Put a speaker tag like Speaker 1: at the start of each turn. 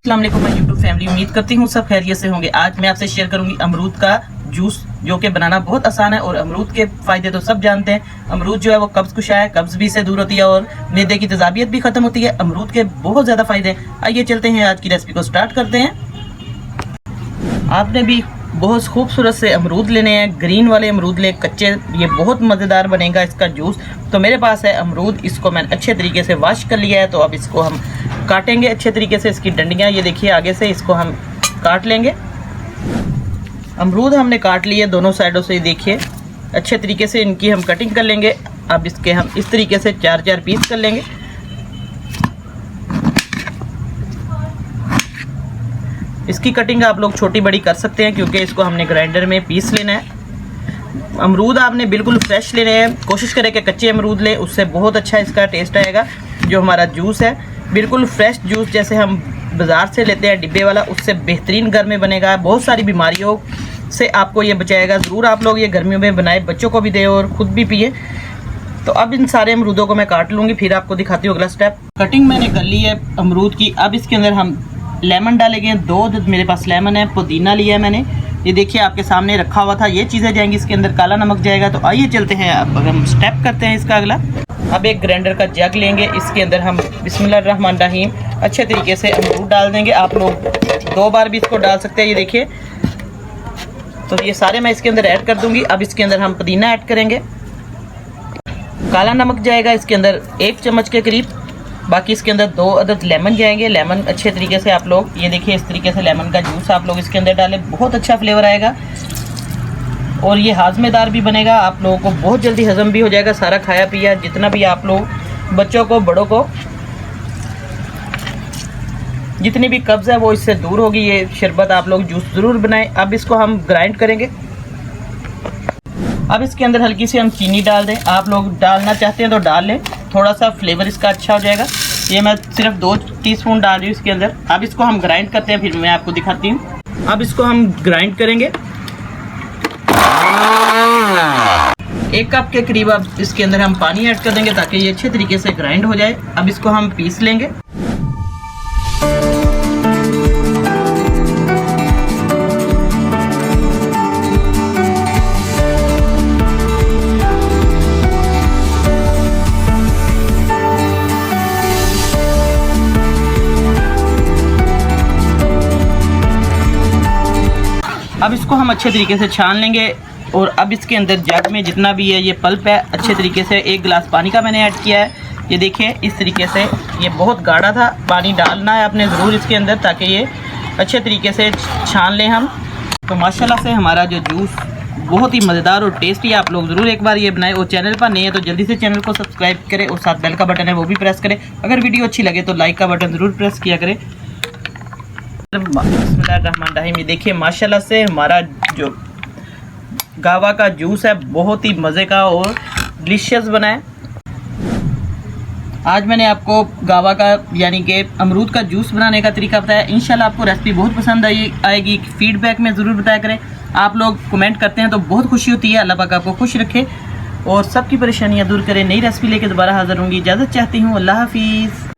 Speaker 1: अस्सलाम वालेकुम my YouTube family, उम्मीद करती हूँ सब खैरियत से होंगे। आज मैं आपसे शेयर करूंगी अमरूद का जूस, जो कि बनाना बहुत आसान है और अमरूद के फ़ायदे तो सब जानते हैं। अमरूद जो है वो कब्ज़ कुशा है, कब्ज़ भी से दूर होती है और मैदे की तेज़ाबियत भी ख़त्म होती है। अमरूद के बहुत ज़्यादा फ़ायदे हैं। आइए चलते हैं, आज की रेसिपी को स्टार्ट करते हैं। आपने भी बहुत खूबसूरत से अमरूद लेने हैं, ग्रीन वाले अमरूद ले, कच्चे, ये बहुत मज़ेदार बनेगा इसका जूस। तो मेरे पास है अमरूद, इसको मैंने अच्छे तरीके से वॉश कर लिया है। तो अब इसको हम काटेंगे अच्छे तरीके से। इसकी डंडियाँ ये देखिए आगे से, इसको हम काट लेंगे। अमरूद हमने काट लिए दोनों साइडों से, देखिए अच्छे तरीके से इनकी हम कटिंग कर लेंगे। अब इसके हम इस तरीके से 4-4 पीस कर लेंगे। इसकी कटिंग आप लोग छोटी बड़ी कर सकते हैं, क्योंकि इसको हमने ग्राइंडर में पीस लेना है। अमरूद आपने बिल्कुल फ्रेश लेने हैं, कोशिश करें कि कच्चे अमरूद लें, उससे बहुत अच्छा इसका टेस्ट आएगा। जो हमारा जूस है बिल्कुल फ्रेश जूस, जैसे हम बाज़ार से लेते हैं डिब्बे वाला, उससे बेहतरीन घर में बनेगा। बहुत सारी बीमारियों से आपको ये बचाएगा। ज़रूर आप लोग ये गर्मियों में बनाए, बच्चों को भी दें और ख़ुद भी पिए। तो अब इन सारे अमरूदों को मैं काट लूँगी, फिर आपको दिखाती हूँ अगला स्टेप। कटिंग मैंने कर ली है अमरूद की। अब इसके अंदर हम लेमन डालेंगे, 2 मेरे पास लेमन है। पुदीना लिया है मैंने, ये देखिए आपके सामने रखा हुआ था। ये चीज़ें जाएंगी इसके अंदर, काला नमक जाएगा। तो आइए चलते हैं, अब हम स्टेप करते हैं इसका अगला। अब एक ग्राइंडर का जग लेंगे, इसके अंदर हम बिस्मिल्लाहिर्रहमानिर्रहीम अच्छे तरीके से अमरूद डाल देंगे। आप लोग 2 बार भी इसको डाल सकते हैं, ये देखिए। तो ये सारे मैं इसके अंदर ऐड कर दूंगी। अब इसके अंदर हम पुदीना ऐड करेंगे, काला नमक जाएगा इसके अंदर 1 चम्मच के करीब। बाकी इसके अंदर 2 अदद लेमन जाएंगे। लेमन अच्छे तरीके से आप लोग ये देखिए इस तरीके से लेमन का जूस आप लोग इसके अंदर डालें, बहुत अच्छा फ्लेवर आएगा और ये हाजमेदार भी बनेगा। आप लोगों को बहुत जल्दी हजम भी हो जाएगा, सारा खाया पिया जितना भी आप लोग, बच्चों को बड़ों को जितनी भी कब्ज़ है वो इससे दूर होगी। ये शरबत आप लोग जूस ज़रूर बनाएं। अब इसको हम ग्राइंड करेंगे। अब इसके अंदर हल्की सी हम चीनी डाल दें। आप लोग डालना चाहते हैं तो डाल लें, थोड़ा सा फ्लेवर इसका अच्छा हो जाएगा। ये मैं सिर्फ 2 टीस्पून डाल रही हूँ इसके अंदर। अब इसको हम ग्राइंड करते हैं, फिर मैं आपको दिखाती हूँ। अब इसको हम ग्राइंड करेंगे। 1 कप के करीब अब इसके अंदर हम पानी ऐड कर देंगे, ताकि ये अच्छे तरीके से ग्राइंड हो जाए। अब इसको हम पीस लेंगे। अब इसको हम अच्छे तरीके से छान लेंगे और अब इसके अंदर जग में जितना भी है ये पल्प है, अच्छे तरीके से 1 गिलास पानी का मैंने ऐड किया है। ये देखिए इस तरीके से, ये बहुत गाढ़ा था, पानी डालना है आपने ज़रूर इसके अंदर, ताकि ये अच्छे तरीके से छान लें हम। तो माशाल्लाह से हमारा जो जूस बहुत ही मज़ेदार और टेस्टी, आप लोग ज़रूर एक बार ये बनाएं। और चैनल पर नहीं है तो जल्दी से चैनल को सब्सक्राइब करें और साथ बेल का बटन है वो भी प्रेस करें। अगर वीडियो अच्छी लगे तो लाइक का बटन ज़रूर प्रेस किया करें। बिस्मिल्लाहिर्रहमानिर्रहीम, ये देखिए माशाल्लाह से हमारा जो गावा का जूस है बहुत ही मज़े का और डिलीशियस बना है। आज मैंने आपको गावा का यानी कि अमरूद का जूस बनाने का तरीका बताया। इंशाल्लाह आपको रेसिपी बहुत पसंद आएगी। फीडबैक में ज़रूर बताया करें। आप लोग कमेंट करते हैं तो बहुत खुशी होती है। अल्लाह पाक आपको खुश रखे और सबकी परेशानियाँ दूर करें। नई रेसिपी लेकर दोबारा हाज़िर होंगी। इजाज़त चाहती हूँ, अल्लाह हाफिज़।